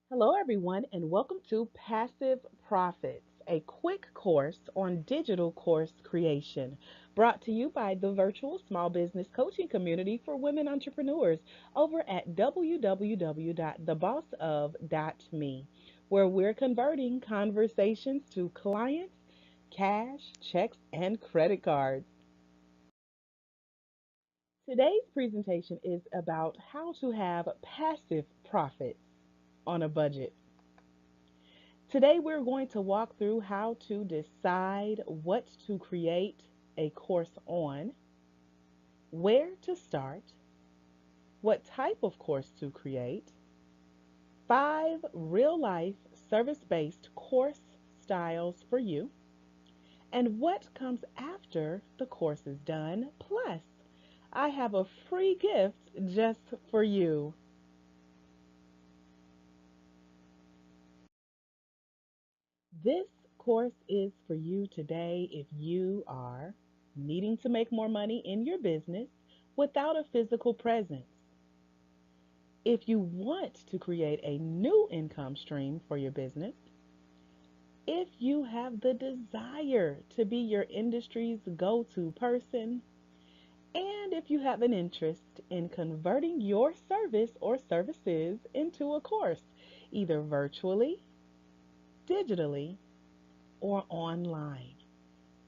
Hello, everyone, and welcome to Passive Profits, a quick course on digital course creation, brought to you by the virtual small business coaching community for women entrepreneurs over at www.thebossof.me, where we're converting conversations to clients, cash, checks, and credit cards. Today's presentation is about how to have passive profits on a budget. Today, we're going to walk through how to decide what to create a course on, where to start, what type of course to create, 5 real life service based course styles for you, and what comes after the course is done. Plus, I have a free gift just for you. This course is for you today if you are needing to make more money in your business without a physical presence. If you want to create a new income stream for your business, if you have the desire to be your industry's go to person, and if you have an interest in converting your service or services into a course, either virtually, digitally, or online.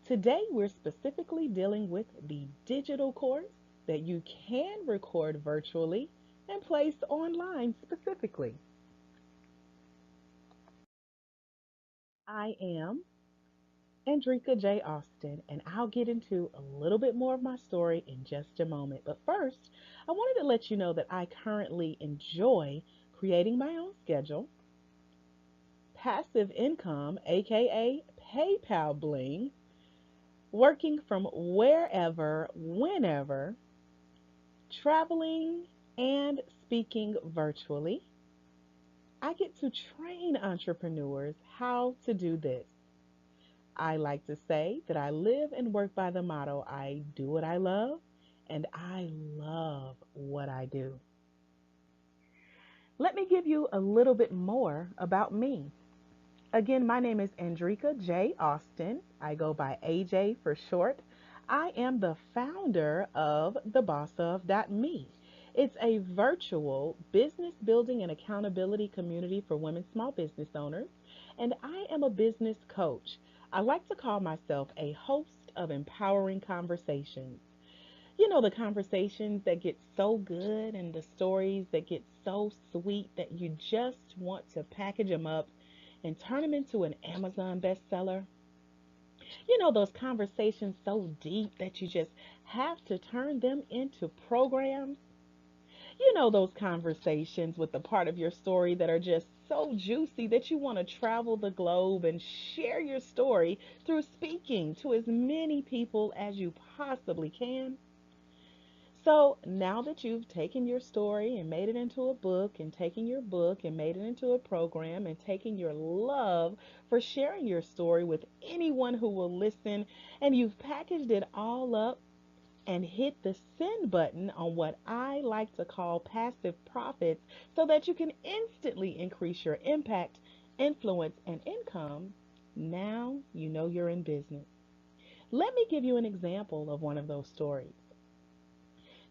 Today, we're specifically dealing with the digital course that you can record virtually and place online specifically. I am Andrieka J. Austin, and I'll get into a little bit more of my story in just a moment. But first, I wanted to let you know that I currently enjoy creating my own schedule, passive income, aka PayPal bling, working from wherever, whenever, traveling and speaking virtually. I get to train entrepreneurs how to do this. I like to say that I live and work by the motto I do what I love, and I love what I do. Let me give you a little bit more about me. Again, my name is Andrieka J. Austin. I go by AJ for short. I am the founder of thebossof.me. It's a virtual business building and accountability community for women small business owners, and I am a business coach. I like to call myself a host of empowering conversations. The conversations that get so good and the stories that get so sweet that you just want to package them up and turn them into an Amazon bestseller. Those conversations so deep that you just have to turn them into programs. Those conversations with the part of your story that are just so juicy that you want to travel the globe and share your story through speaking to as many people as you possibly can. So now that you've taken your story and made it into a book, and taken your book and made it into a program, and taken your love for sharing your story with anyone who will listen, and you've packaged it all up and hit the send button on what I like to call passive profits so that you can instantly increase your impact, influence, and income, now you know you're in business. Let me give you an example of one of those stories.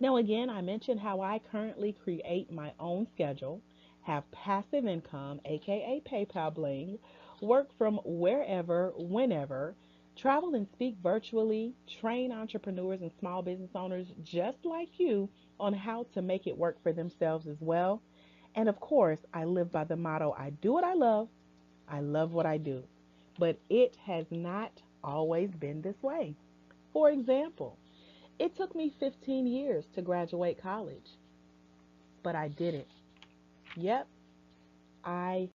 Now, again, I mentioned how I currently create my own schedule, have passive income, aka PayPal bling, work from wherever, whenever, travel and speak virtually, train entrepreneurs and small business owners just like you on how to make it work for themselves as well. And of course, I live by the motto I do what I love what I do. But it has not always been this way. For example, it took me 15 years to graduate college, but I did it. Yep, I,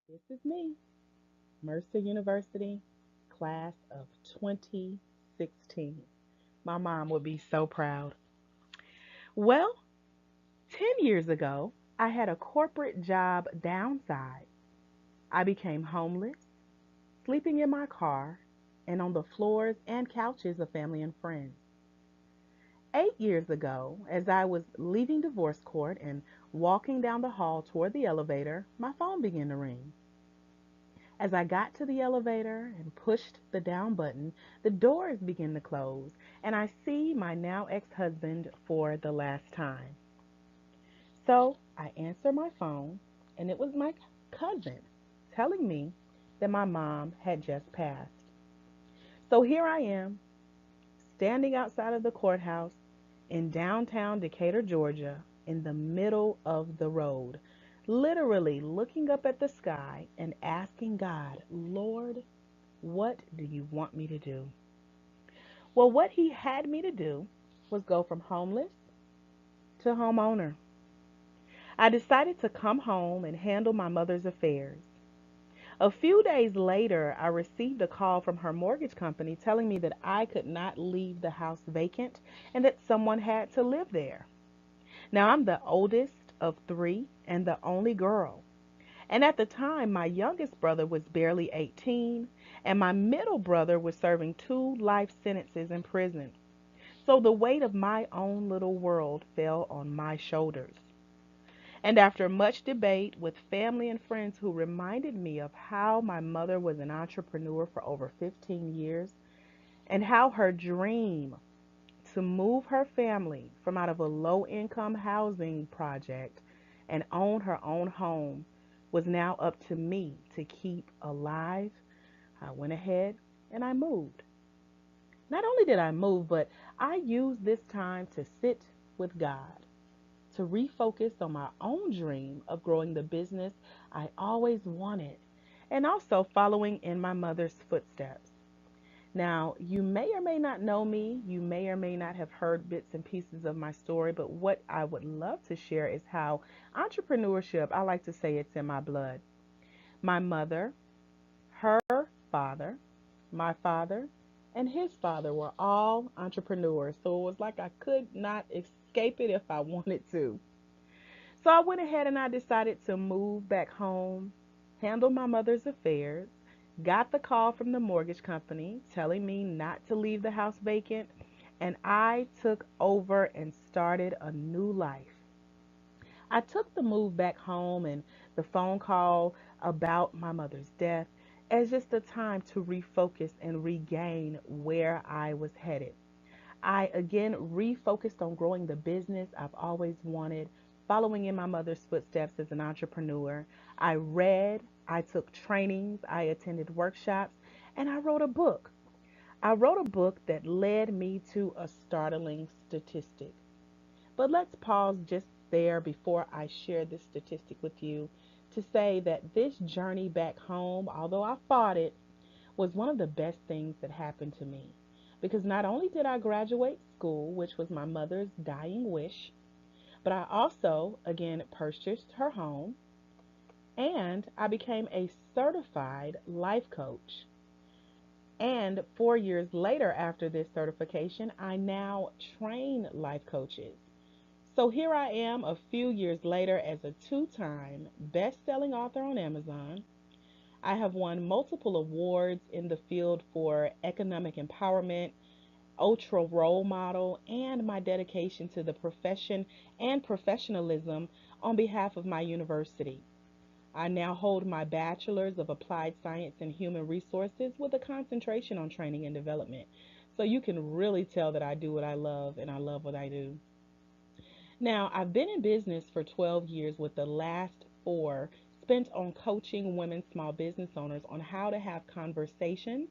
this is me, Mercer University, class of 2016. My mom would be so proud. Well, 10 years ago, I had a corporate job downside. I became homeless, sleeping in my car, and on the floors and couches of family and friends. 8 years ago, as I was leaving divorce court and walking down the hall toward the elevator, my phone began to ring. As I got to the elevator and pushed the down button, the doors began to close, and I see my now ex husband for the last time. So I answer my phone, and it was my cousin telling me that my mom had just passed. So here I am, standing outside of the courthouse in downtown Decatur, Georgia, in the middle of the road, literally looking up at the sky and asking God, Lord, what do you want me to do? Well, what He had me to do was go from homeless to homeowner. I decided to come home and handle my mother's affairs. A few days later, I received a call from her mortgage company telling me that I could not leave the house vacant and that someone had to live there. Now, I'm the oldest of three and the only girl. And at the time, my youngest brother was barely 18, and my middle brother was serving 2 life sentences in prison. So the weight of my own little world fell on my shoulders. And after much debate with family and friends who reminded me of how my mother was an entrepreneur for over 15 years and how her dream to move her family from out of a low income housing project and own her own home was now up to me to keep alive, I went ahead and I moved. Not only did I move, but I used this time to sit with God, to refocus on my own dream of growing the business I always wanted, and also following in my mother's footsteps. Now, you may or may not know me, you may or may not have heard bits and pieces of my story, but what I would love to share is how entrepreneurship, I like to say it's in my blood. My mother, her father, my father, and his father were all entrepreneurs, so it was like I could not escape it if I wanted to. So I went ahead and I decided to move back home, handle my mother's affairs, got the call from the mortgage company telling me not to leave the house vacant, and I took over and started a new life. I took the move back home and the phone call about my mother's death as just a time to refocus and regain where I was headed. I again refocused on growing the business I've always wanted, following in my mother's footsteps as an entrepreneur. I read, I took trainings, I attended workshops, and I wrote a book. I wrote a book that led me to a startling statistic. But let's pause just there before I share this statistic with you to say that this journey back home, although I fought it, was one of the best things that happened to me. Because not only did I graduate school, which was my mother's dying wish, but I also, again, purchased her home and I became a certified life coach. And 4 years later, after this certification, I now train life coaches. So here I am a few years later as a 2 time best selling author on Amazon. I have won multiple awards in the field for economic empowerment, ultra role model, and my dedication to the profession and professionalism on behalf of my university. I now hold my bachelor's of applied science and human resources with a concentration on training and development. So you can really tell that I do what I love and I love what I do. Now, I've been in business for 12 years, with the last 4 spent on coaching women small business owners on how to have conversations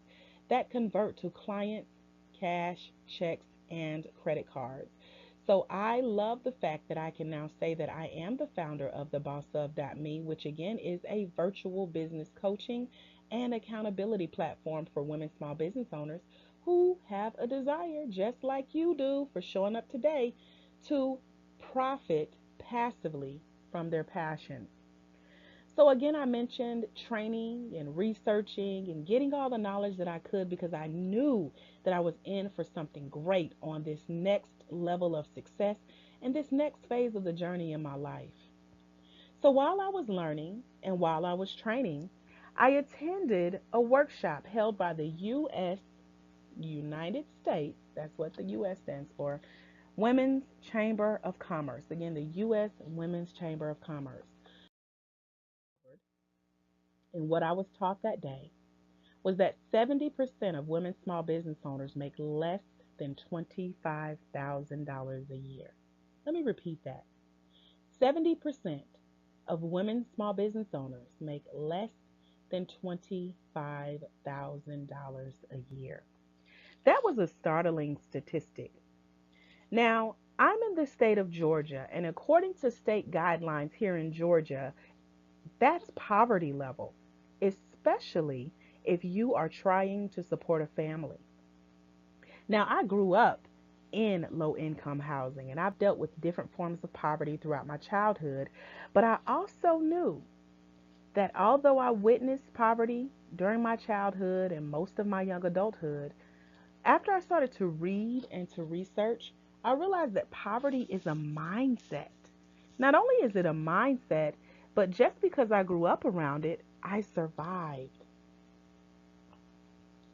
that convert to clients, cash, checks, and credit cards. So I love the fact that I can now say that I am the founder of the Boss of Me, which again is a virtual business coaching and accountability platform for women small business owners who have a desire, just like you do, for showing up today to profit passively from their passions. So, again, I mentioned training and researching and getting all the knowledge that I could because I knew that I was in for something great on this next level of success and this next phase of the journey in my life. So, while I was learning and while I was training, I attended a workshop held by the U.S. United States, that's what the U.S. stands for, Women's Chamber of Commerce. Again, the U.S. Women's Chamber of Commerce. And what I was taught that day was that 70% of women small business owners make less than $25,000 a year. Let me repeat that. 70% of women small business owners make less than $25,000 a year. That was a startling statistic. Now, I'm in the state of Georgia, and according to state guidelines here in Georgia, that's poverty level, especially if you are trying to support a family. Now, I grew up in low income housing and I've dealt with different forms of poverty throughout my childhood, but I also knew that although I witnessed poverty during my childhood and most of my young adulthood, after I started to read and to research, I realized that poverty is a mindset. Not only is it a mindset, but just because I grew up around it, I survived.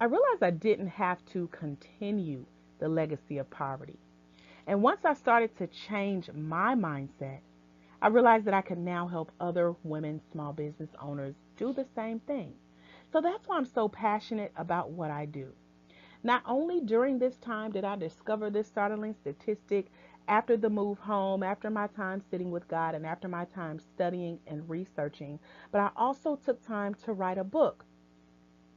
I realized I didn't have to continue the legacy of poverty. And once I started to change my mindset, I realized that I could now help other women small business owners do the same thing. So that's why I'm so passionate about what I do. Not only during this time did I discover this startling statistic after the move home, after my time sitting with God, and after my time studying and researching, but I also took time to write a book.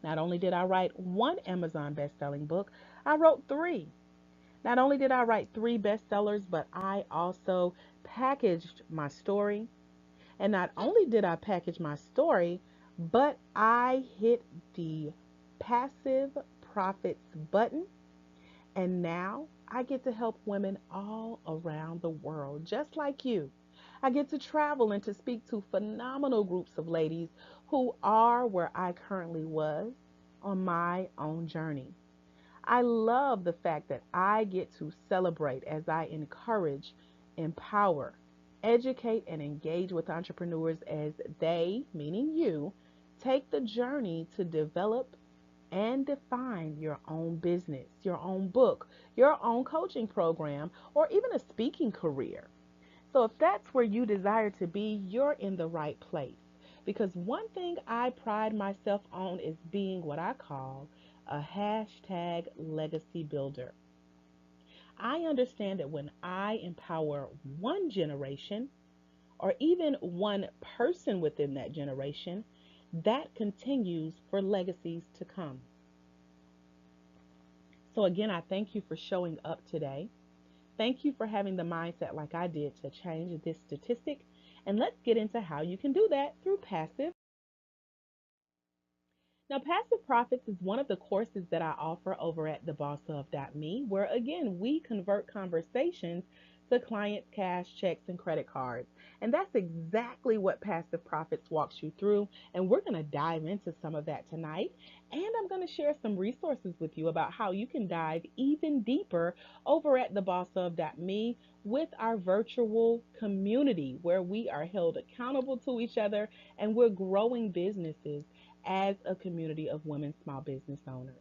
Not only did I write one Amazon best-selling book, I wrote three. Not only did I write three bestsellers, but I also packaged my story. And not only did I package my story, but I hit the passive profits button. And now I get to help women all around the world, just like you. I get to travel and to speak to phenomenal groups of ladies who are where I currently was on my own journey. I love the fact that I get to celebrate as I encourage, empower, educate, and engage with entrepreneurs as they, meaning you, take the journey to develop and define your own business, your own book, your own coaching program, or even a speaking career. So if that's where you desire to be, you're in the right place. Because one thing I pride myself on is being what I call a hashtag legacy builder. I understand that when I empower one generation or even one person within that generation, that continues for legacies to come. So again, I thank you for showing up today. Thank you for having the mindset like I did to change this statistic. And let's get into how you can do that through passive. Now, Passive Profits is one of the courses that I offer over at thebossof.me, where again, we convert conversations to clients' cash, checks, and credit cards. And that's exactly what Passive Profits walks you through. And we're going to dive into some of that tonight. And I'm going to share some resources with you about how you can dive even deeper over at thebossof.me with our virtual community where we are held accountable to each other and we're growing businesses as a community of women small business owners.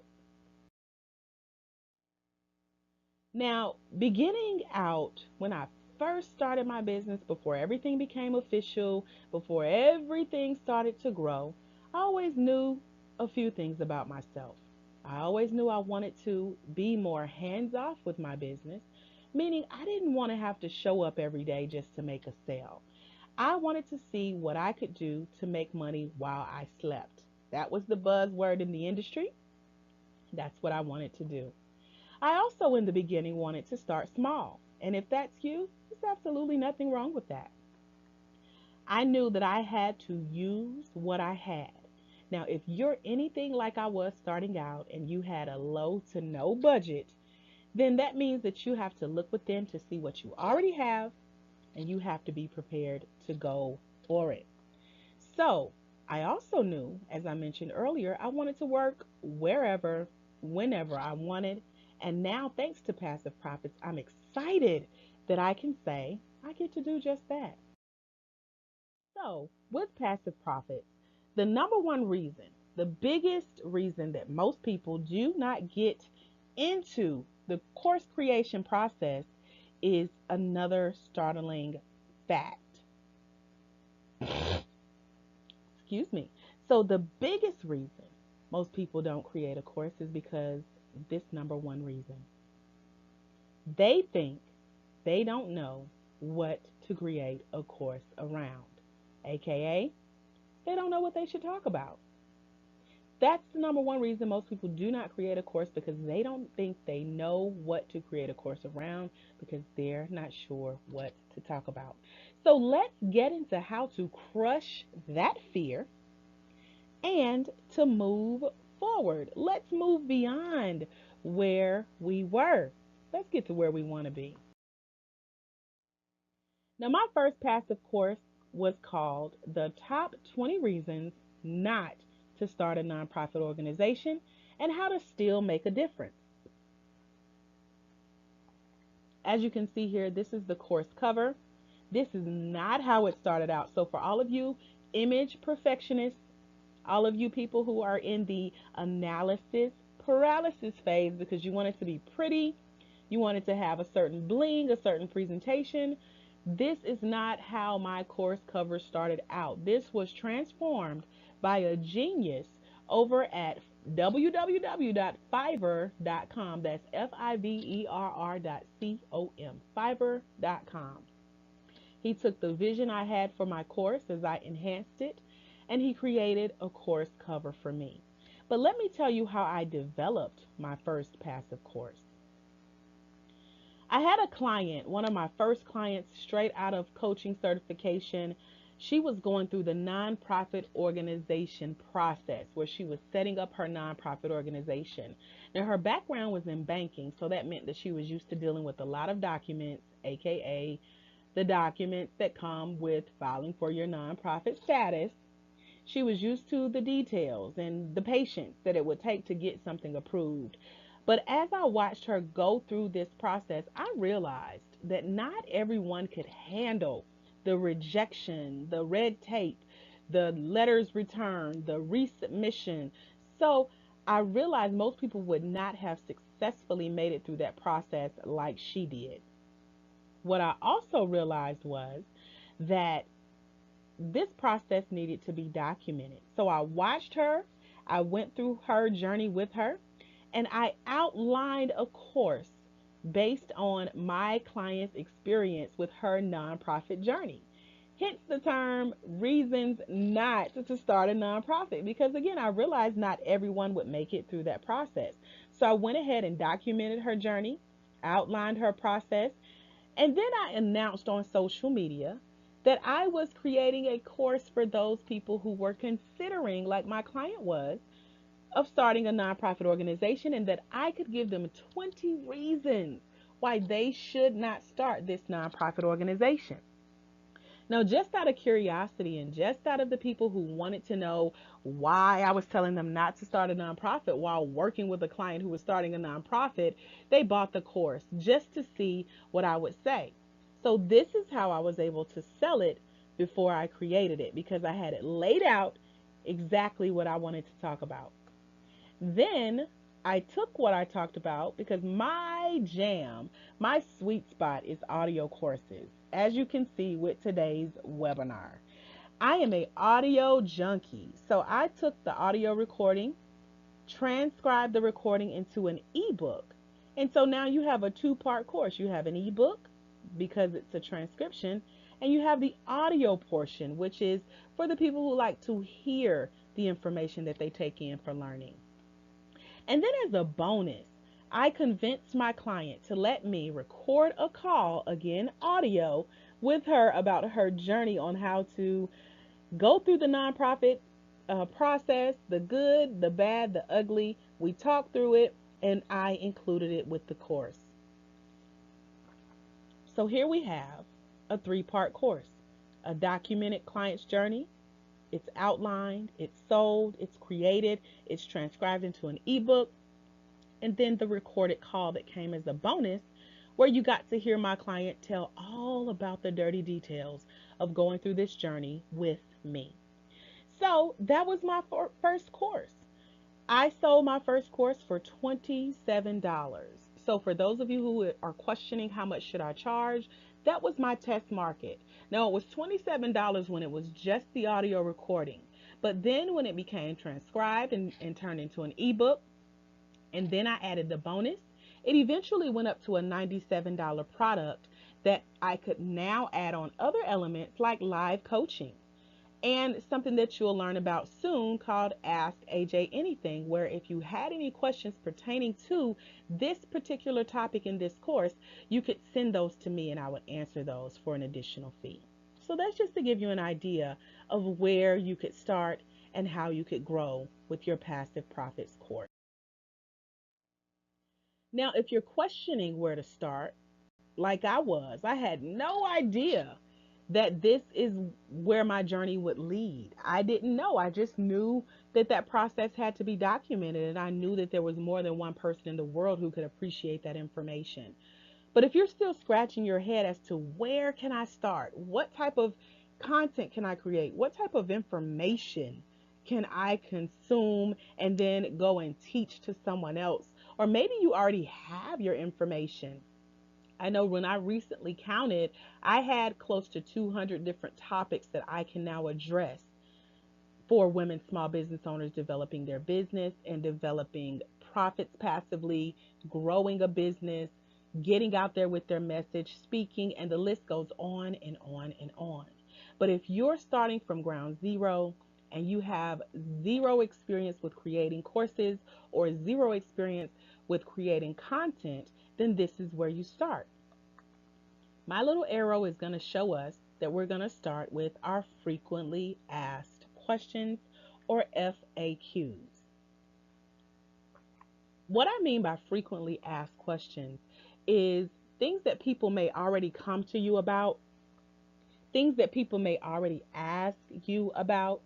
Now, beginning out when I first started my business, before everything became official, before everything started to grow, I always knew a few things about myself. I always knew I wanted to be more hands off with my business, meaning I didn't want to have to show up every day just to make a sale. I wanted to see what I could do to make money while I slept. That was the buzzword in the industry. That's what I wanted to do. I also, in the beginning, wanted to start small. And if that's you, there's absolutely nothing wrong with that. I knew that I had to use what I had. Now, if you're anything like I was starting out and you had a low to no budget, then that means that you have to look within to see what you already have and you have to be prepared to go for it. So, I also knew, as I mentioned earlier, I wanted to work wherever, whenever I wanted. And now, thanks to Passive Profits, I'm excited that I can say I get to do just that. So, with Passive Profits, the number one reason, the biggest reason that most people do not get into the course creation process is another startling fact. Excuse me. So, the biggest reason most people don't create a course is because this number one reason: they think they don't know what to create a course around, aka, they don't know what they should talk about. That's the number one reason most people do not create a course, because they don't think they know what to create a course around, because they're not sure what to talk about. So let's get into how to crush that fear and to move forward. Let's move beyond where we were. Let's get to where we want to be. Now, my first passive course was called The Top 20 Reasons Not to Start a Nonprofit Organization and How to Still Make a Difference. As you can see here, this is the course cover. This is not how it started out. So, for all of you image perfectionists, all of you people who are in the analysis paralysis phase because you want it to be pretty, you want it to have a certain bling, a certain presentation, this is not how my course cover started out. This was transformed by a genius over at www.fiverr.com. That's fiverr.com. Fiverr.com. He took the vision I had for my course as I enhanced it, and he created a course cover for me. But let me tell you how I developed my first passive course. I had a client, one of my first clients, straight out of coaching certification. She was going through the nonprofit organization process where she was setting up her nonprofit organization. Now, her background was in banking, so that meant that she was used to dealing with a lot of documents, aka the documents that come with filing for your nonprofit status. She was used to the details and the patience that it would take to get something approved. But as I watched her go through this process, I realized that not everyone could handle the rejection, the red tape, the letters returned, the resubmission. So I realized most people would not have successfully made it through that process like she did. What I also realized was that this process needed to be documented. So I watched her, I went through her journey with her, and I outlined a course based on my client's experience with her nonprofit journey. Hence the term reasons not to start a nonprofit, because again, I realized not everyone would make it through that process. So I went ahead and documented her journey, outlined her process, and then I announced on social media that I was creating a course for those people who were considering, like my client was, of starting a nonprofit organization, and that I could give them 20 reasons why they should not start this nonprofit organization. Now, just out of curiosity and just out of the people who wanted to know why I was telling them not to start a nonprofit while working with a client who was starting a nonprofit, they bought the course just to see what I would say. So, this is how I was able to sell it before I created it, because I had it laid out exactly what I wanted to talk about. Then I took what I talked about, because my jam, my sweet spot is audio courses. As you can see with today's webinar, I am a audio junkie. So I took the audio recording, transcribed the recording into an ebook. And so now you have a two-part course. You have an ebook because it's a transcription, and you have the audio portion, which is for the people who like to hear the information that they take in for learning. And then, as a bonus, I convinced my client to let me record a call, again, audio, with her about her journey on how to go through the nonprofit process, the good, the bad, the ugly. We talked through it, and I included it with the course. So here we have a three-part course: a documented client's journey, it's outlined, it's sold, it's created, it's transcribed into an ebook, and then the recorded call that came as a bonus, where you got to hear my client tell all about the dirty details of going through this journey with me. So that was my first course. I sold my first course for $27. So for those of you who are questioning how much should I charge, that was my test market. Now it was $27 when it was just the audio recording. But then when it became transcribed and turned into an ebook, and then I added the bonus, it eventually went up to a $97 product that I could now add on other elements like live coaching and something that you'll learn about soon called Ask AJ Anything, where if you had any questions pertaining to this particular topic in this course, you could send those to me and I would answer those for an additional fee. So that's just to give you an idea of where you could start and how you could grow with your passive profits course. Now, if you're questioning where to start, like I had no idea that this is where my journey would lead. I didn't know. I just knew that that process had to be documented, and I knew that there was more than one person in the world who could appreciate that information. But if you're still scratching your head as to where can I start? What type of content can I create? What type of information can I consume and then go and teach to someone else? Or maybe you already have your information. I know when I recently counted, I had close to 200 different topics that I can now address for women small business owners developing their business and developing profits passively, growing a business, getting out there with their message, speaking, and the list goes on and on and on. But if you're starting from ground zero and you have zero experience with creating courses or zero experience with creating content, then this is where you start. My little arrow is going to show us that we're going to start with our frequently asked questions or FAQs. What I mean by frequently asked questions is things that people may already come to you about, things that people may already ask you about,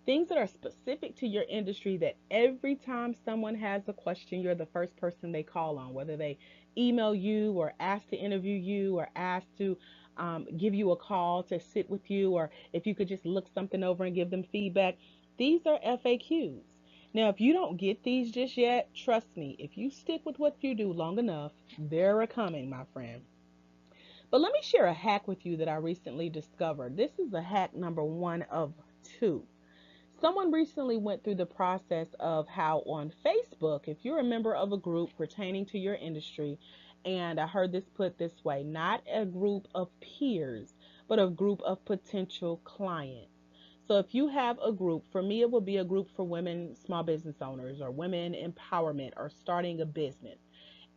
things that are specific to your industry that every time someone has a question, you're the first person they call on, whether they email you or ask to interview you or ask to give you a call to sit with you, or if you could just look something over and give them feedback. These are FAQs. Now, if you don't get these just yet, trust me, if you stick with what you do long enough, they're a coming, my friend. But let me share a hack with you that I recently discovered. This is a hack number 1 of 2. Someone recently went through the process of how on Facebook, if you're a member of a group pertaining to your industry, and I heard this put this way, not a group of peers, but a group of potential clients. So if you have a group, for me, it would be a group for women, small business owners, or women empowerment, or starting a business.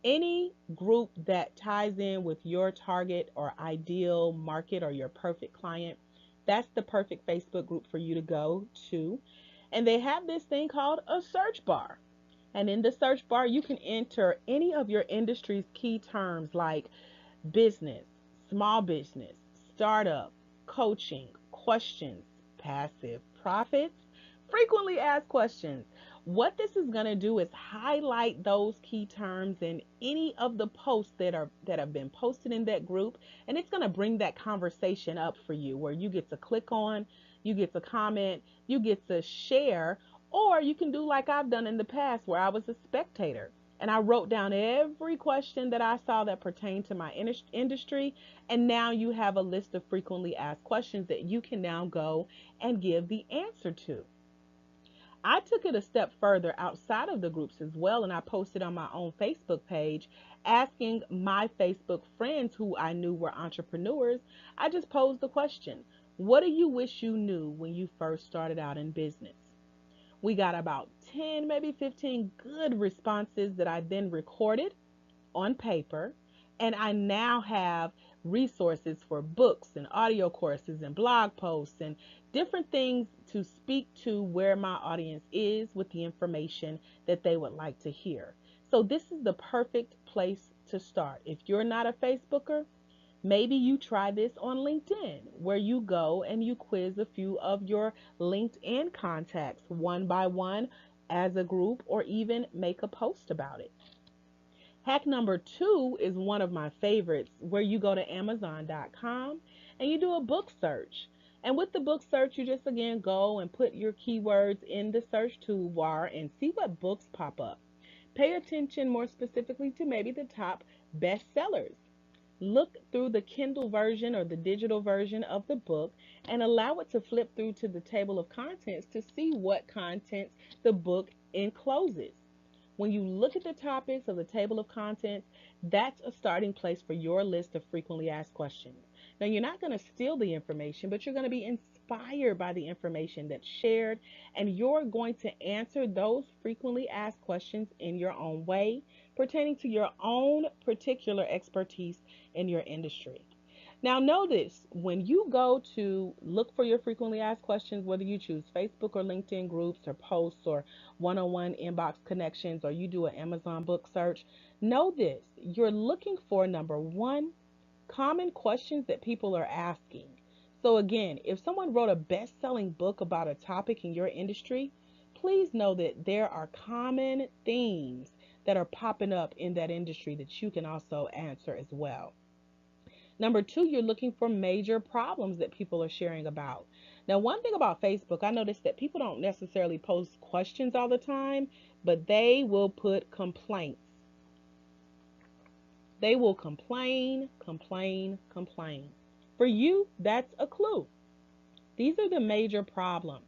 Any group that ties in with your target or ideal market or your perfect client, that's the perfect Facebook group for you to go to. And they have this thing called a search bar. And in the search bar, you can enter any of your industry's key terms like business, small business, startup, coaching, questions, passive profits, frequently asked questions. What this is going to do is highlight those key terms in any of the posts that have been posted in that group, and it's going to bring that conversation up for you where you get to click on, you get to comment, you get to share, or you can do like I've done in the past where I was a spectator and I wrote down every question that I saw that pertained to my industry. And now you have a list of frequently asked questions that you can now go and give the answer to. I took it a step further outside of the groups as well, and I posted on my own Facebook page asking my Facebook friends who I knew were entrepreneurs. I just posed the question, what do you wish you knew when you first started out in business? We got about 10, maybe 15 good responses that I then recorded on paper. And I now have resources for books and audio courses and blog posts and different things to speak to where my audience is with the information that they would like to hear. So this is the perfect place to start. If you're not a Facebooker, maybe you try this on LinkedIn, where you go and you quiz a few of your LinkedIn contacts one by one as a group, or even make a post about it. Hack number 2 is one of my favorites, where you go to Amazon.com and you do a book search. And with the book search, you just again go and put your keywords in the search toolbar and see what books pop up. Pay attention more specifically to maybe the top bestsellers. Look through the Kindle version or the digital version of the book and allow it to flip through to the table of contents to see what contents the book encloses. When you look at the topics of the table of contents, that's a starting place for your list of frequently asked questions. Now, you're not going to steal the information, but you're going to be inspired by the information that's shared, and you're going to answer those frequently asked questions in your own way, pertaining to your own particular expertise in your industry. Now, notice when you go to look for your frequently asked questions, whether you choose Facebook or LinkedIn groups or posts or one on one inbox connections, or you do an Amazon book search, know this: you're looking for number one, common questions that people are asking. So, again, if someone wrote a best selling book about a topic in your industry, please know that there are common themes that are popping up in that industry that you can also answer as well. Number two, you're looking for major problems that people are sharing about. Now, one thing about Facebook, I noticed that people don't necessarily post questions all the time, but they will put complaints. They will complain, complain, complain. For you, that's a clue. These are the major problems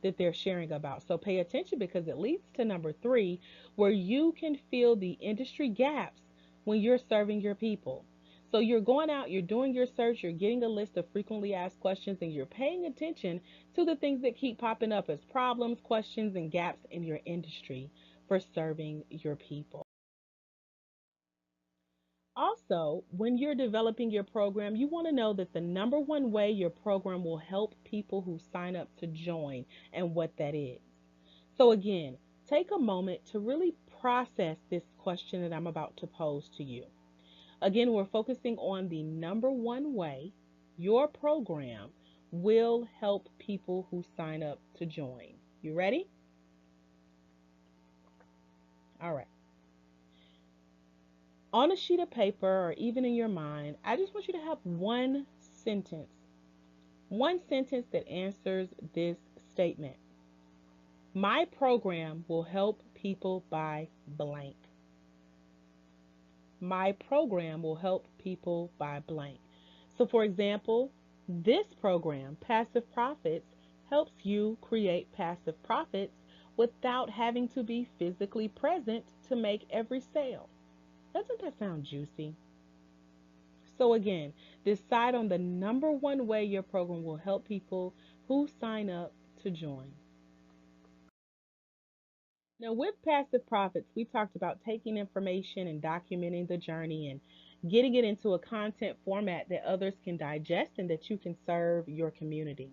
that they're sharing about. So pay attention because it leads to number three, where you can fill the industry gaps when you're serving your people. So you're going out, you're doing your search, you're getting a list of frequently asked questions, and you're paying attention to the things that keep popping up as problems, questions, and gaps in your industry for serving your people. Also, when you're developing your program, you want to know that the number one way your program will help people who sign up to join and what that is. So, again, take a moment to really process this question that I'm about to pose to you. Again, we're focusing on the number one way your program will help people who sign up to join. You ready? All right. On a sheet of paper or even in your mind, I just want you to have one sentence that answers this statement. My program will help people by blank. My program will help people by blank. So, for example, this program, Passive Profits, helps you create passive profits without having to be physically present to make every sale. Doesn't that sound juicy? So, again, decide on the number one way your program will help people who sign up to join. Now, with passive profits, we talked about taking information and documenting the journey and getting it into a content format that others can digest and that you can serve your community.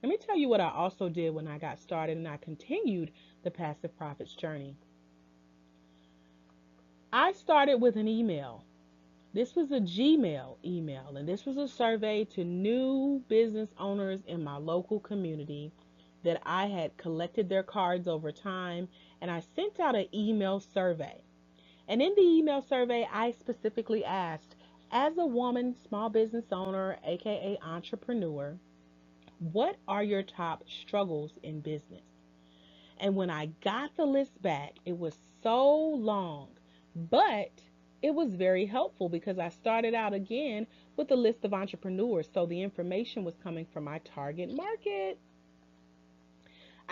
Let me tell you what I also did when I got started and I continued the passive profits journey. I started with an email. This was a Gmail email, and this was a survey to new business owners in my local community that I had collected their cards over time, and I sent out an email survey. And in the email survey, I specifically asked, as a woman, small business owner, aka entrepreneur, what are your top struggles in business? And when I got the list back, it was so long, but it was very helpful because I started out again with a list of entrepreneurs. So the information was coming from my target market.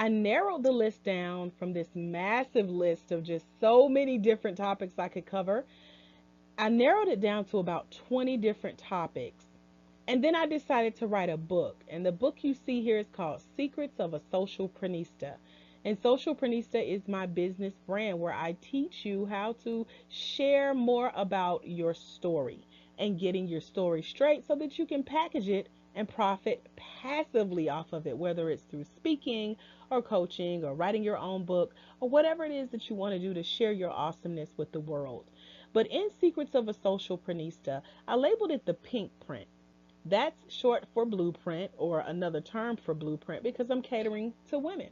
I narrowed the list down from this massive list of just so many different topics I could cover. I narrowed it down to about 20 different topics. And then I decided to write a book. And the book you see here is called Secrets of a Socialprenista. And Socialprenista is my business brand where I teach you how to share more about your story and getting your story straight so that you can package it and profit passively off of it, whether it's through speaking or coaching or writing your own book or whatever it is that you want to do to share your awesomeness with the world. But in Secrets of a Socialprenista, I labeled it the pink print. That's short for blueprint or another term for blueprint because I'm catering to women.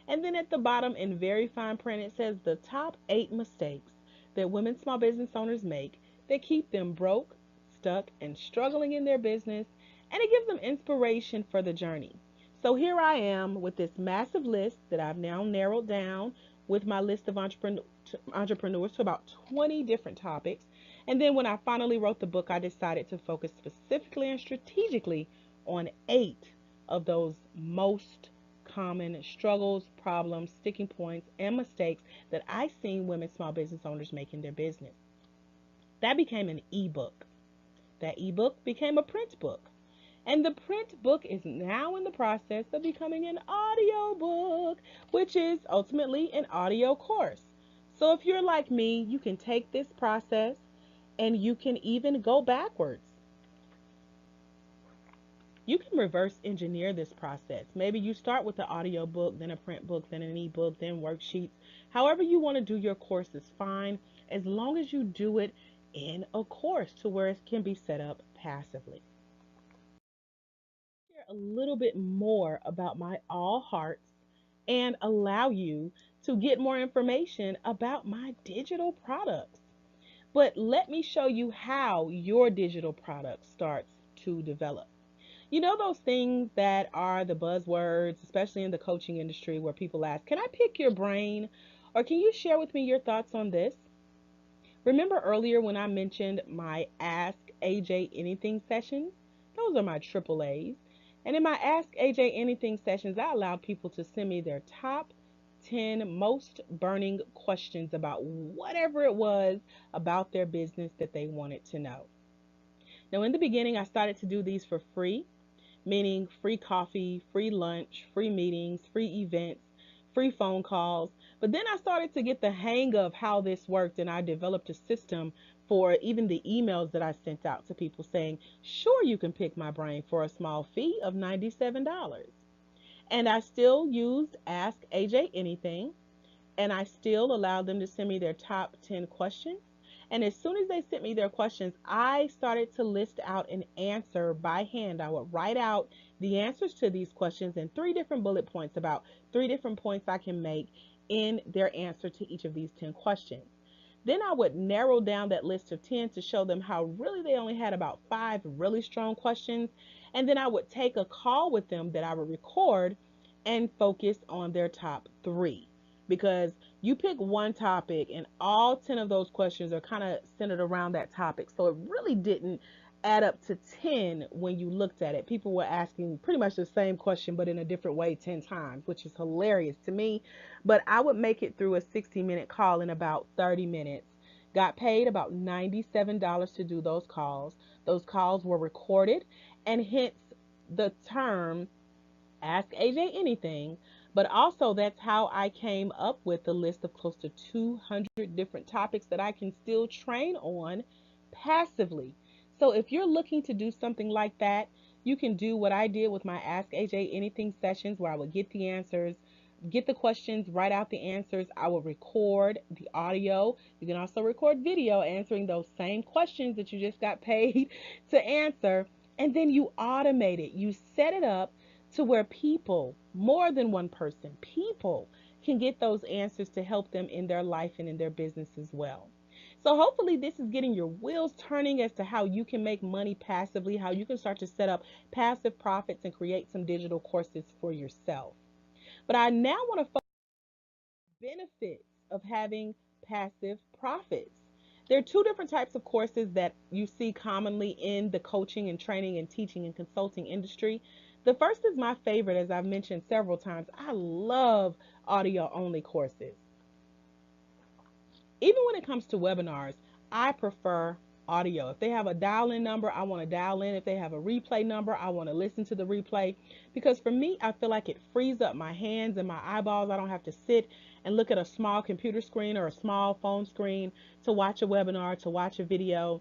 And then at the bottom in very fine print, it says the top 8 mistakes that women small business owners make that keep them broke, stuck, and struggling in their business. And it gives them inspiration for the journey. So here I am with this massive list that I've now narrowed down with my list of entrepreneurs to about 20 different topics. And then when I finally wrote the book, I decided to focus specifically and strategically on 8 of those most common struggles, problems, sticking points, and mistakes that I've seen women small business owners make in their business. That became an ebook. That ebook became a print book. And the print book is now in the process of becoming an audio book, which is ultimately an audio course. So if you're like me, you can take this process and you can even go backwards. You can reverse engineer this process. Maybe you start with the audio book, then a print book, then an ebook, then worksheets. However you want to do your course is fine, as long as you do it in a course to where it can be set up passively. Share a little bit more about my all hearts and allow you to get more information about my digital products. But let me show you how your digital product starts to develop. You know those things that are the buzzwords, especially in the coaching industry, where people ask, "Can I pick your brain?" Or "Can you share with me your thoughts on this?" Remember earlier when I mentioned my Ask AJ Anything sessions? Those are my triple A's. And in my Ask AJ Anything sessions, I allowed people to send me their top 10 most burning questions about whatever it was about their business that they wanted to know. Now, in the beginning, I started to do these for free, meaning free coffee, free lunch, free meetings, free events, free phone calls. But then I started to get the hang of how this worked, and I developed a system for even the emails that I sent out to people saying, "Sure, you can pick my brain for a small fee of $97." And I still used Ask AJ Anything, and I still allowed them to send me their top 10 questions. And as soon as they sent me their questions, I started to list out an answer by hand. I would write out the answers to these questions in 3 different bullet points about 3 different points I can make in their answer to each of these 10 questions. Then I would narrow down that list of 10 to show them how really they only had about 5 really strong questions. And then I would take a call with them that I would record and focus on their top 3, because you pick one topic and all 10 of those questions are kind of centered around that topic. So it really didn't add up to 10 when you looked at it. People were asking pretty much the same question, but in a different way 10 times, which is hilarious to me. But I would make it through a 60-minute call in about 30 minutes. Got paid about $97 to do those calls. Those calls were recorded, and hence the term Ask AJ Anything. But also, that's how I came up with a list of close to 200 different topics that I can still train on passively. So if you're looking to do something like that, you can do what I did with my Ask AJ Anything sessions, where I would get the answers, get the questions, write out the answers. I will record the audio. You can also record video answering those same questions that you just got paid to answer. And then you automate it. You set it up to where people, more than one person, people can get those answers to help them in their life and in their business as well. So hopefully this is getting your wheels turning as to how you can make money passively, how you can start to set up passive profits and create some digital courses for yourself. But I now want to focus on the benefits of having passive profits. There are 2 different types of courses that you see commonly in the coaching and training and teaching and consulting industry. The first is my favorite, as I've mentioned several times. I love audio only courses. Even when it comes to webinars, I prefer audio. If they have a dial in number, I want to dial in. If they have a replay number, I want to listen to the replay. Because for me, I feel like it frees up my hands and my eyeballs. I don't have to sit and look at a small computer screen or a small phone screen to watch a webinar, to watch a video,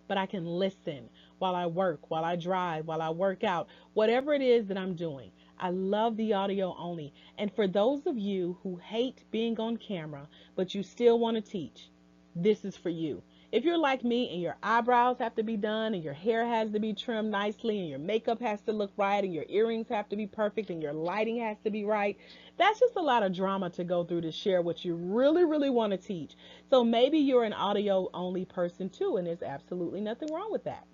but I can listen while I work, while I drive, while I work out, whatever it is that I'm doing. I love the audio only. And for those of you who hate being on camera, but you still want to teach, this is for you. If you're like me and your eyebrows have to be done and your hair has to be trimmed nicely and your makeup has to look right and your earrings have to be perfect and your lighting has to be right, that's just a lot of drama to go through to share what you really, really want to teach. So maybe you're an audio only person too, and there's absolutely nothing wrong with that.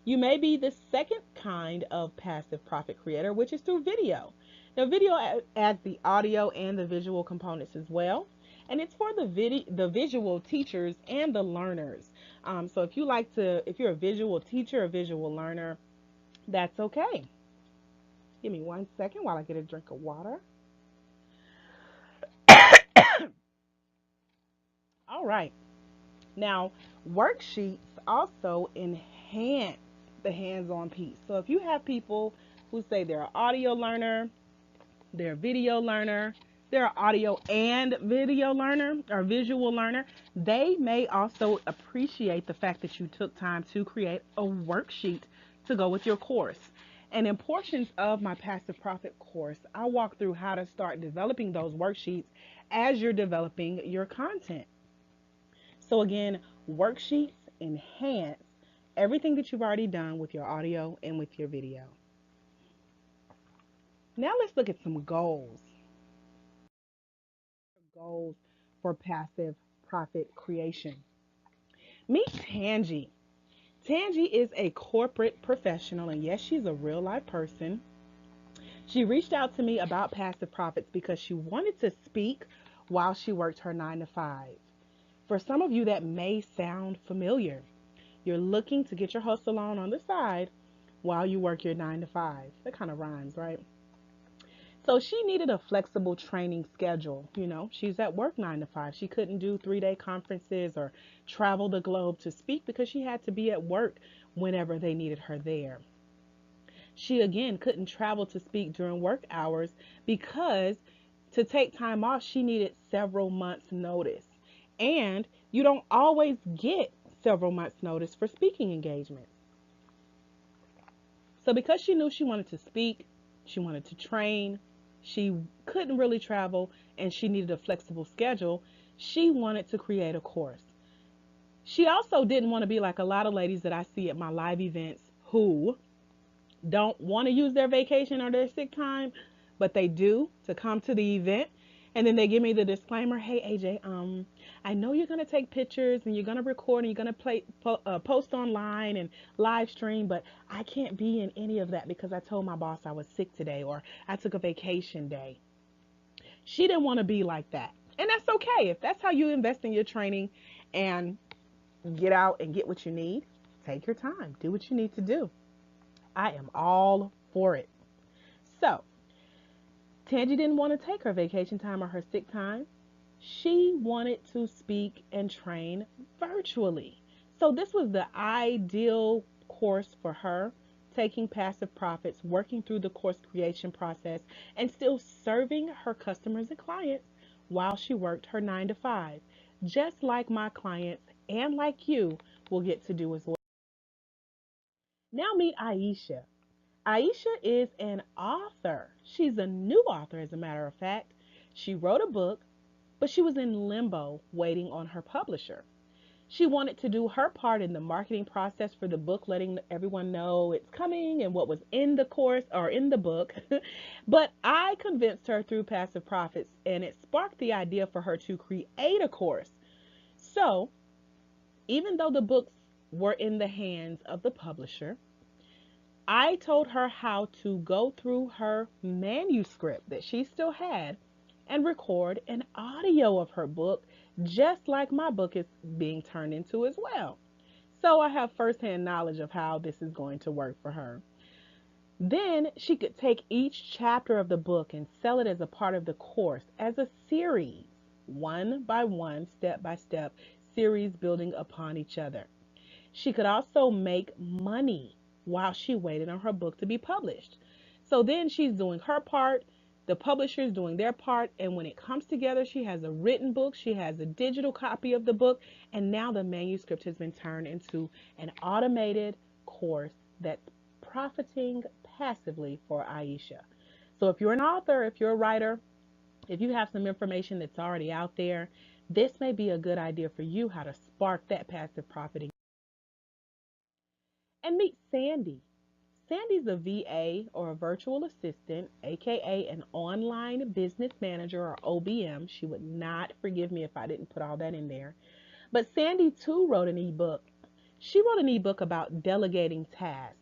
You may be the second kind of passive profit creator, which is through video. Now, video adds the audio and the visual components as well, and it's for the visual teachers and the learners. So if you're a visual teacher, a visual learner, that's okay. Give me 1 second while I get a drink of water. All right. Now, worksheets also enhance the hands-on piece. So if you have people who say they're an audio learner, they're a video learner, they're an audio and video learner or visual learner, they may also appreciate the fact that you took time to create a worksheet to go with your course. And in portions of my Passive Profit course, I walk through how to start developing those worksheets as you're developing your content. So again, worksheets enhance everything that you've already done with your audio and with your video. Now let's look at some goals. Goals for passive profit creation. Meet Tangi. Tangi is a corporate professional, and yes, she's a real life person. She reached out to me about passive profits because she wanted to speak while she worked her 9 to 5. For some of you, that may sound familiar. You're looking to get your hustle on the side while you work your 9 to 5. That kind of rhymes, right? So she needed a flexible training schedule. You know, she's at work 9 to 5. She couldn't do 3-day conferences or travel the globe to speak because she had to be at work whenever they needed her there. She again couldn't travel to speak during work hours because to take time off, she needed several months' notice. And you don't always get several months' notice for speaking engagements. So because she knew she wanted to speak, she wanted to train, she couldn't really travel, and she needed a flexible schedule, she wanted to create a course. She also didn't want to be like a lot of ladies that I see at my live events who don't want to use their vacation or their sick time, but they do to come to the event. And then they give me the disclaimer, hey AJ, I know you're gonna take pictures and you're gonna record and you're gonna post online and live stream, but I can't be in any of that because I told my boss I was sick today or I took a vacation day. She didn't want to be like that, and that's okay. If that's how you invest in your training and get out and get what you need, take your time, do what you need to do. I am all for it. So Tangi didn't want to take her vacation time or her sick time. She wanted to speak and train virtually. So this was the ideal course for her, taking passive profits, working through the course creation process, and still serving her customers and clients while she worked her 9 to 5, just like my clients and like you will get to do as well. Now meet Aisha. Aisha is an author. She's a new author, as a matter of fact. She wrote a book, but she was in limbo waiting on her publisher. She wanted to do her part in the marketing process for the book, letting everyone know it's coming and what was in the course or in the book. But I convinced her through Passive Profits, and it sparked the idea for her to create a course. So, even though the books were in the hands of the publisher, I told her how to go through her manuscript that she still had and record an audio of her book, just like my book is being turned into as well. So I have firsthand knowledge of how this is going to work for her. Then she could take each chapter of the book and sell it as a part of the course as a series, one by one, step by step, series building upon each other. She could also make money while she waited on her book to be published. So then she's doing her part, the publisher is doing their part, and when it comes together, she has a written book, she has a digital copy of the book, and now the manuscript has been turned into an automated course that's profiting passively for Aisha. So if you're an author, if you're a writer, if you have some information that's already out there, this may be a good idea for you how to spark that passive profiting. And meet Sandy. Sandy's a VA or a virtual assistant, aka an online business manager or OBM. She would not forgive me if I didn't put all that in there. But Sandy too wrote an ebook. She wrote an ebook about delegating tasks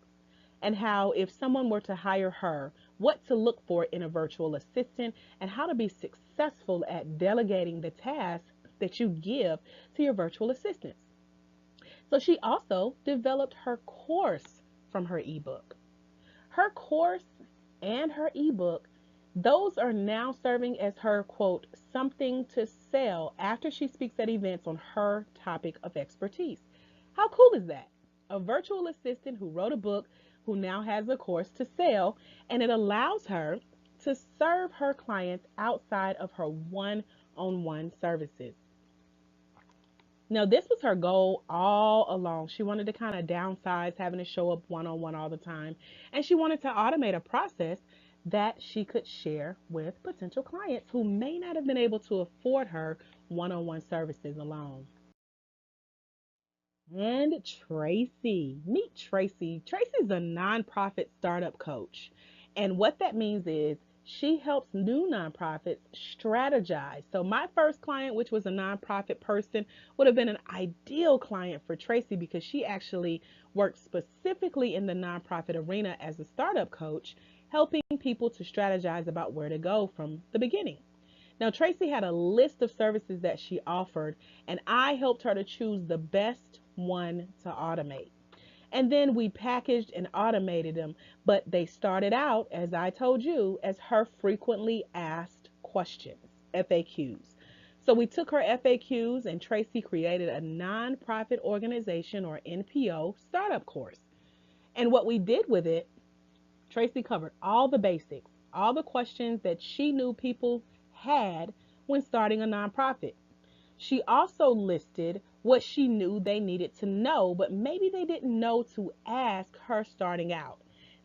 and how, if someone were to hire her, what to look for in a virtual assistant and how to be successful at delegating the tasks that you give to your virtual assistants. So she also developed her course from her ebook. Her course and her ebook, those are now serving as her quote, something to sell after she speaks at events on her topic of expertise. How cool is that? A virtual assistant who wrote a book, who now has a course to sell, and it allows her to serve her clients outside of her one on one services. Now, this was her goal all along. She wanted to kind of downsize having to show up one on one all the time. And she wanted to automate a process that she could share with potential clients who may not have been able to afford her one on one services alone. And Tracy, meet Tracy. Tracy's a nonprofit startup coach. And what that means is she helps new nonprofits strategize. So, my first client, which was a nonprofit person, would have been an ideal client for Tracy because she actually works specifically in the nonprofit arena as a startup coach, helping people to strategize about where to go from the beginning. Now, Tracy had a list of services that she offered, and I helped her to choose the best one to automate. And then we packaged and automated them, but they started out, as I told you, as her frequently asked questions, FAQs. So we took her FAQs and Tracy created a nonprofit organization or NPO startup course. And what we did with it, Tracy covered all the basics, all the questions that she knew people had when starting a nonprofit. She also listed what she knew they needed to know, but maybe they didn't know to ask her starting out.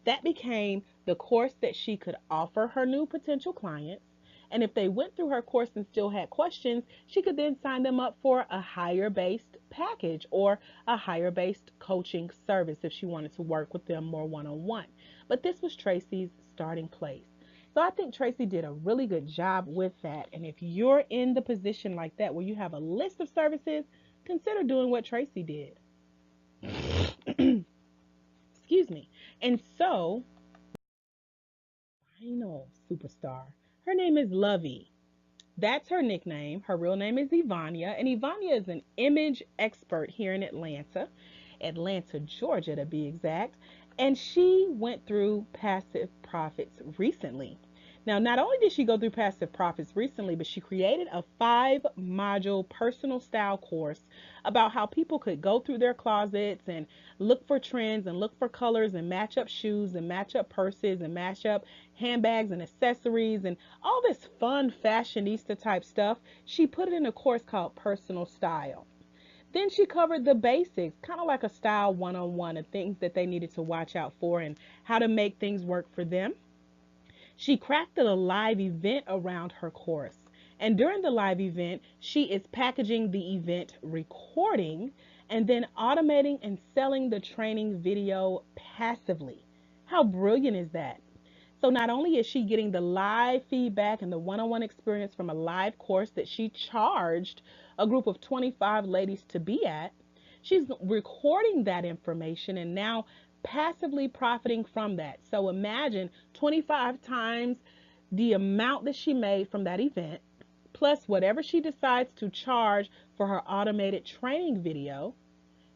That became the course that she could offer her new potential clients. And if they went through her course and still had questions, she could then sign them up for a higher based package or a higher based coaching service if she wanted to work with them more one on one. But this was Tracy's starting place. So I think Tracy did a really good job with that. And if you're in the position like that where you have a list of services, consider doing what Tracy did. Excuse me. And so, final superstar. Her name is Lovey. That's her nickname. Her real name is Ivania, and Ivania is an image expert here in Atlanta, Georgia to be exact. And she went through Passive Profits recently. Now, not only did she go through Passive Profits recently, but she created a 5 module personal style course about how people could go through their closets and look for trends and look for colors and match up shoes and match up purses and match up handbags and accessories and all this fun fashionista type stuff. She put it in a course called Personal Style. Then she covered the basics, kind of like a style one on one, of things that they needed to watch out for and how to make things work for them. She crafted a live event around her course. And during the live event, she is packaging the event recording and then automating and selling the training video passively. How brilliant is that? So not only is she getting the live feedback and the one-on-one experience from a live course that she charged a group of 25 ladies to be at, she's recording that information and now passively profiting from that. So imagine 25 times the amount that she made from that event, plus whatever she decides to charge for her automated training video,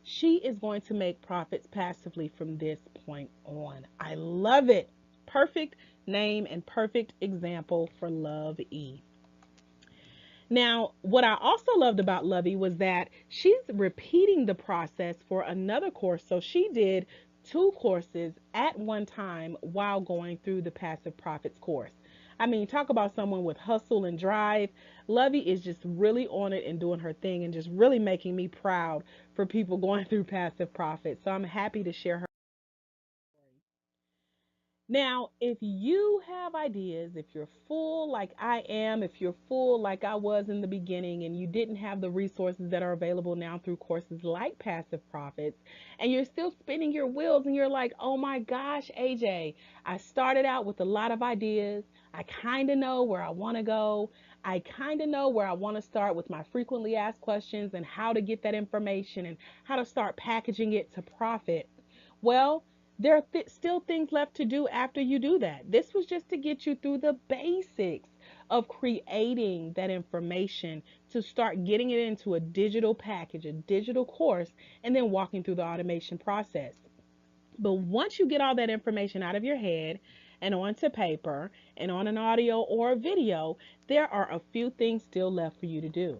she is going to make profits passively from this point on. I love it. Perfect name and perfect example for Love E. Now, what I also loved about Lovey was that she's repeating the process for another course. So she did 2 courses at one time while going through the Passive Profits course. I mean, talk about someone with hustle and drive. Lovey is just really on it and doing her thing and just really making me proud for people going through Passive Profits. So I'm happy to share her. Now, if you have ideas, if you're full like I am, if you're full like I was in the beginning, and you didn't have the resources that are available now through courses like Passive Profits, and you're still spinning your wheels and you're like, oh my gosh, AJ, I started out with a lot of ideas. I kind of know where I want to go. I kind of know where I want to start with my frequently asked questions and how to get that information and how to start packaging it to profit. Well, there are still things left to do after you do that. This was just to get you through the basics of creating that information to start getting it into a digital package, a digital course, and then walking through the automation process. But once you get all that information out of your head and onto paper and on an audio or a video, there are a few things still left for you to do.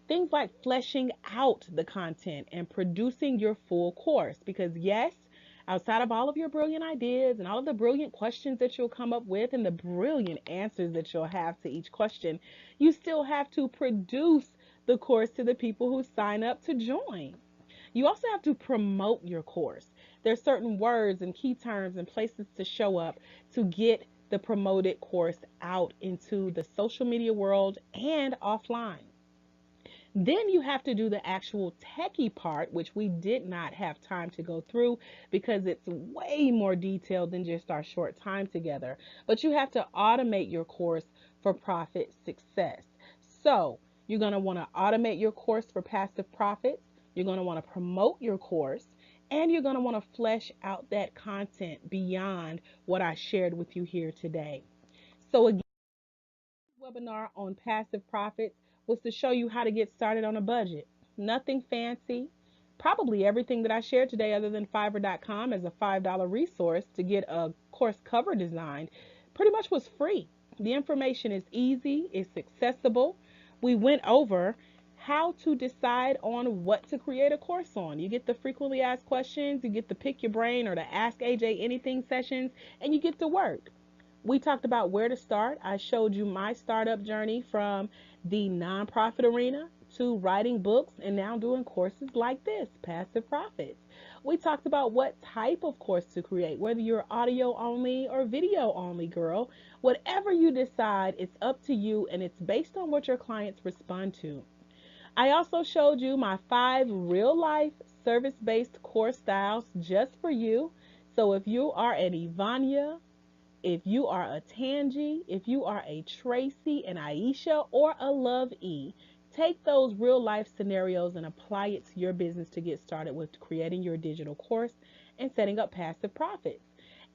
Things like fleshing out the content and producing your full course. Because, yes, outside of all of your brilliant ideas and all of the brilliant questions that you'll come up with and the brilliant answers that you'll have to each question, you still have to produce the course to the people who sign up to join. You also have to promote your course. There's certain words and key terms and places to show up to get the promoted course out into the social media world and offline. Then you have to do the actual techie part, which we did not have time to go through because it's way more detailed than just our short time together. But you have to automate your course for profit success. So you're going to want to automate your course for passive profits. You're going to want to promote your course, and you're going to want to flesh out that content beyond what I shared with you here today. So again, webinar on passive profits was to show you how to get started on a budget. Nothing fancy. Probably everything that I shared today, other than Fiverr.com as a $5 resource to get a course cover designed, pretty much was free. The information is easy, it's accessible. We went over how to decide on what to create a course on. You get the frequently asked questions, you get the pick your brain or the ask AJ anything sessions, and you get to work. We talked about where to start. I showed you my startup journey from the nonprofit arena to writing books and now doing courses like this, Passive Profits. We talked about what type of course to create, whether you're audio only or video only, girl. Whatever you decide, it's up to you and it's based on what your clients respond to. I also showed you my 5 real life service based course styles just for you. So if you are an Ivania, if you are a Tangi, if you are a Tracy, an Aisha, or a Love E, take those real life scenarios and apply it to your business to get started with creating your digital course and setting up passive profits.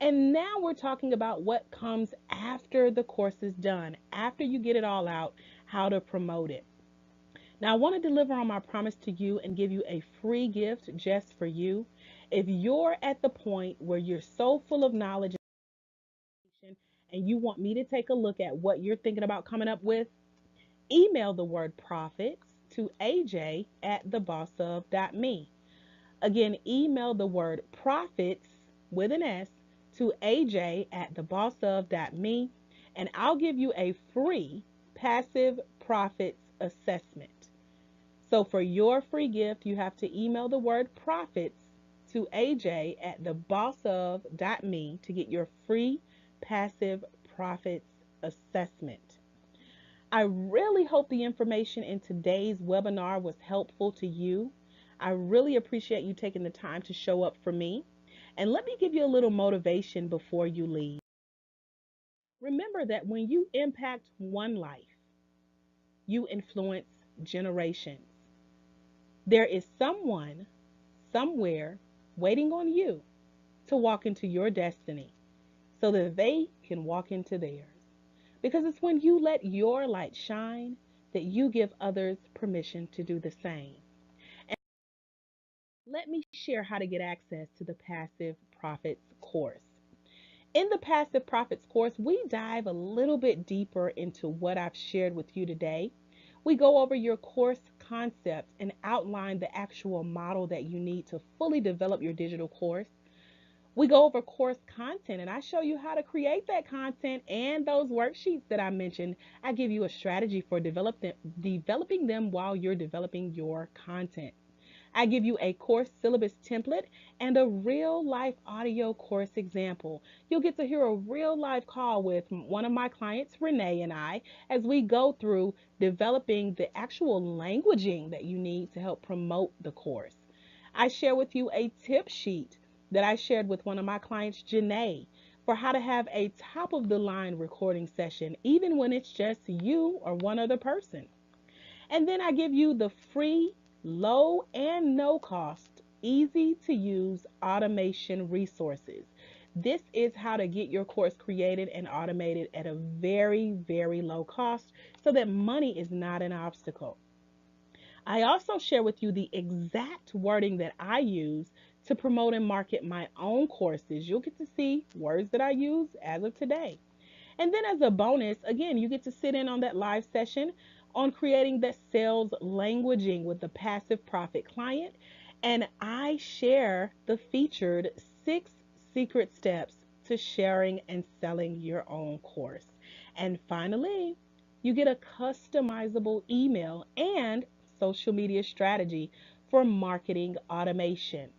And now we're talking about what comes after the course is done, after you get it all out, how to promote it. Now, I want to deliver on my promise to you and give you a free gift just for you. If you're at the point where you're so full of knowledge and you want me to take a look at what you're thinking about coming up with, email the word profits to AJ at thebossof.me. Again, email the word profits with an S to AJ at thebossof.me, and I'll give you a free passive profits assessment. So for your free gift, you have to email the word profits to AJ at thebossof.me to get your free passive profits assessment. I really hope the information in today's webinar was helpful to you. I really appreciate you taking the time to show up for me. And let me give you a little motivation before you leave. Remember that when you impact one life, you influence generations. There is someone, somewhere, waiting on you to walk into your destiny so that they can walk into theirs. Because it's when you let your light shine that you give others permission to do the same. And let me share how to get access to the Passive Profits course. In the Passive Profits course, we dive a little bit deeper into what I've shared with you today. We go over your course concepts and outline the actual model that you need to fully develop your digital course. We go over course content and I show you how to create that content and those worksheets that I mentioned. I give you a strategy for developing them while you're developing your content. I give you a course syllabus template and a real life audio course example. You'll get to hear a real life call with one of my clients, Renee, and I, as we go through developing the actual languaging that you need to help promote the course. I share with you a tip sheet that I shared with one of my clients, Janae, for how to have a top of the line recording session, even when it's just you or one other person. And then I give you the free, low and no cost, easy to use automation resources. This is how to get your course created and automated at a very, very low cost so that money is not an obstacle. I also share with you the exact wording that I use to promote and market my own courses. You'll get to see words that I use as of today. And then as a bonus, again, you get to sit in on that live session on creating that sales languaging with the passive profit client. And I share the featured 6 secret steps to sharing and selling your own course. And finally, you get a customizable email and social media strategy for marketing automation.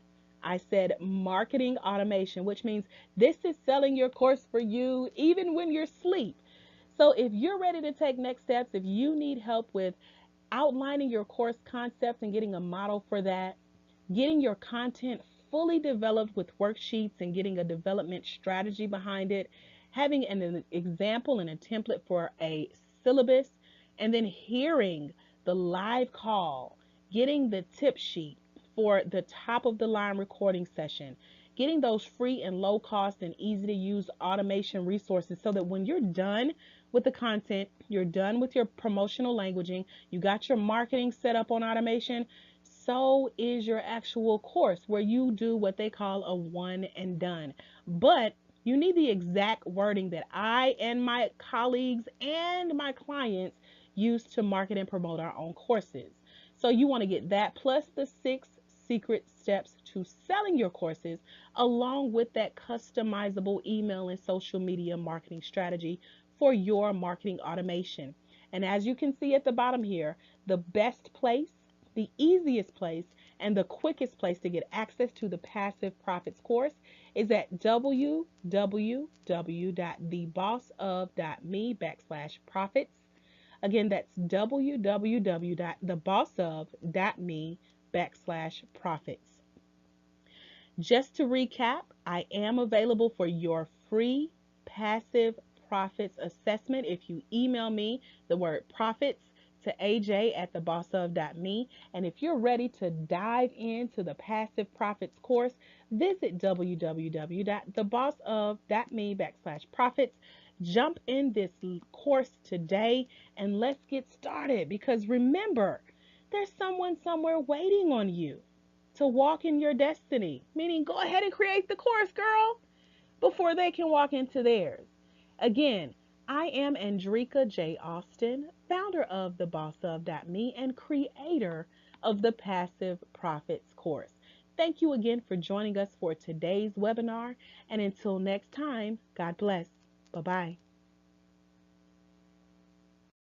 I said marketing automation, which means this is selling your course for you even when you're asleep. So if you're ready to take next steps, if you need help with outlining your course concept and getting a model for that, getting your content fully developed with worksheets and getting a development strategy behind it, having an example and a template for a syllabus, and then hearing the live call, getting the tip sheet for the top of the line recording session, getting those free and low cost and easy to use automation resources so that when you're done with the content, you're done with your promotional languaging, you got your marketing set up on automation, so is your actual course where you do what they call a one and done. But you need the exact wording that I and my colleagues and my clients use to market and promote our own courses. So you want to get that plus the 6 secret steps to selling your courses, along with that customizable email and social media marketing strategy for your marketing automation. And as you can see at the bottom here, the best place, the easiest place, and the quickest place to get access to the Passive Profits course is at www.thebossof.me/profits. Again, that's www.thebossof.me/profits. Just to recap, I am available for your free passive profits assessment if you email me the word profits to aj@thebossof.me. And if you're ready to dive into the passive profits course, visit www.thebossof.me/profits. Jump in this course today and let's get started, because remember, there's someone somewhere waiting on you to walk in your destiny, meaning go ahead and create the course, girl, before they can walk into theirs. Again, I am Andrieka J. Austin, founder of thebossof.me and creator of the Passive Profits course. Thank you again for joining us for today's webinar. And until next time, God bless. Bye-bye.